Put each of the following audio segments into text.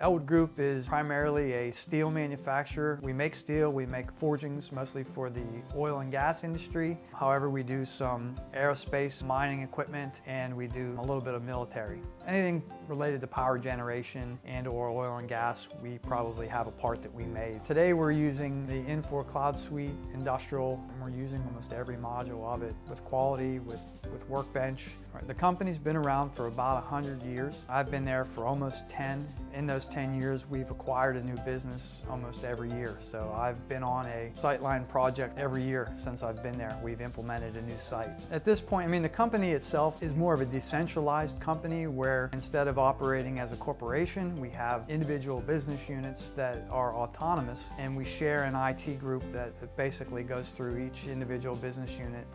Ellwood Group is primarily a steel manufacturer. We make steel, we make forgings mostly for the oil and gas industry. However, we do some aerospace mining equipment and we do a little bit of military. Anything related to power generation and or oil and gas, we probably have a part that we made. Today we're using the Infor CloudSuite Industrial, and we're using almost every module of it with quality, with Workbench. The company's been around for about 100 years. I've been there for almost 10. In those 10 years, we've acquired a new business almost every year. So I've been on a SyteLine project every year since I've been there. We've implemented a new site. At this point, the company itself is more of a decentralized company where instead of operating as a corporation, we have individual business units that are autonomous, and we share an IT group that basically goes through each individual business unit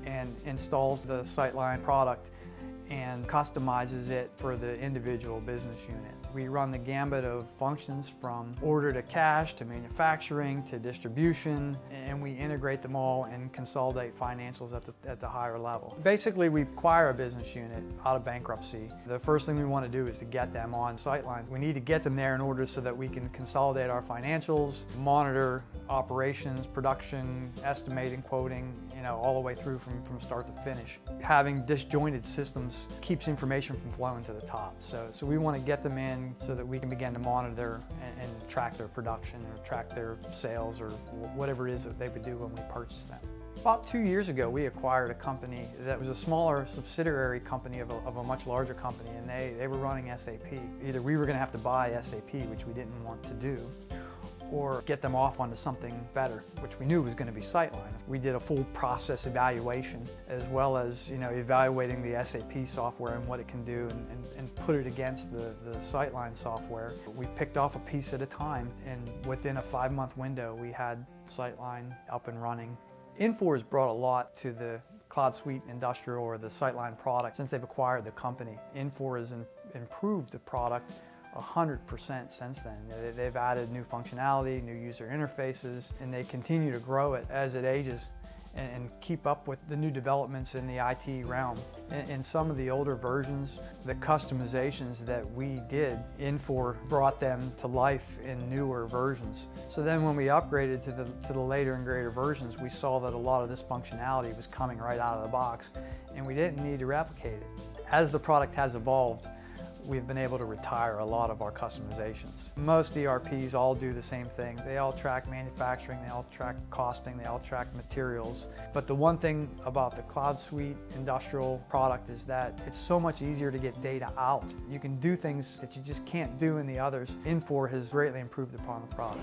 and installs the SyteLine product and customizes it for the individual business unit. We run the gambit of functions from order to cash to manufacturing to distribution, and we integrate them all and consolidate financials at the higher level. Basically, we acquire a business unit out of bankruptcy. The first thing we want to do is to get them on SyteLine. We need to get them there in order so that we can consolidate our financials, monitor operations, production, estimating, quoting, all the way through from start to finish. Having disjointed systems keeps information from flowing to the top. So we want to get them in so that we can begin to monitor and track their production or track their sales or whatever it is that they would do when we purchase them. About 2 years ago, we acquired a company that was a smaller subsidiary company of a much larger company, and they were running SAP. Either we were going to have to buy SAP, which we didn't want to do, or get them off onto something better, which we knew was going to be SyteLine. We did a full process evaluation, as well as evaluating the SAP software and what it can do, and put it against the SyteLine software. We picked off a piece at a time, and within a 5-month window, we had SyteLine up and running. Infor has brought a lot to the CloudSuite Industrial or the SyteLine product since they've acquired the company. Infor has improved the product 100% since then. They've added new functionality, new user interfaces, and they continue to grow it as it ages and keep up with the new developments in the IT realm. In some of the older versions, the customizations that we did, Infor brought them to life in newer versions. So then when we upgraded to the later and greater versions, we saw that a lot of this functionality was coming right out of the box, and we didn't need to replicate it. As the product has evolved, we've been able to retire a lot of our customizations. Most ERPs all do the same thing. They all track manufacturing, they all track costing, they all track materials. But the one thing about the CloudSuite Industrial product is that it's so much easier to get data out. You can do things that you just can't do in the others. Infor has greatly improved upon the product.